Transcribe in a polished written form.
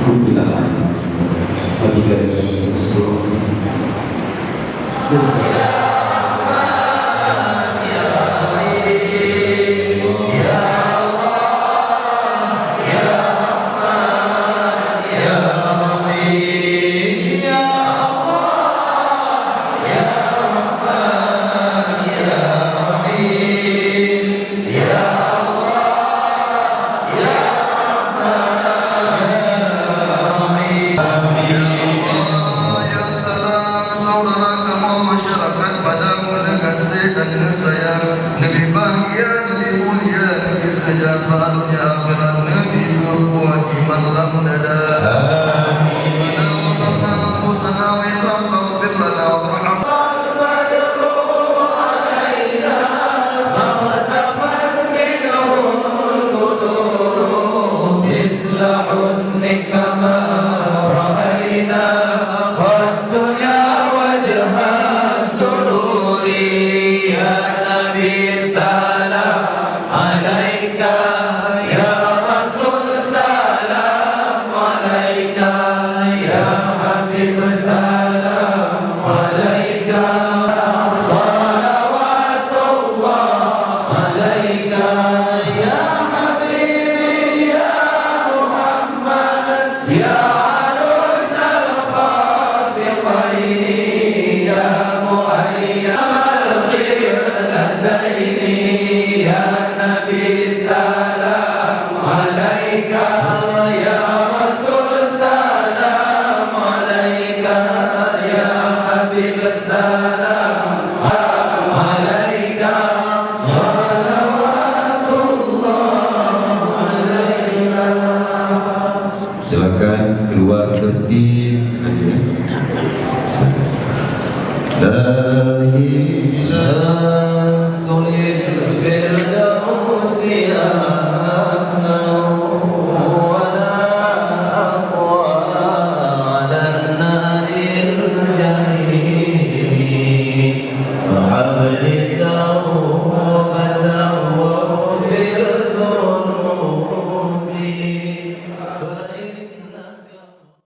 Kubilahan bagi garis seluruh. Nabi bahagia, Nabi mulia, Nabi sejahtera dunia akhirat, Nabi berbuat iman lam dada. Amin. Rabbana anfusana wa in lam taghfir lana warhamna silakan keluar tertib. La ilaha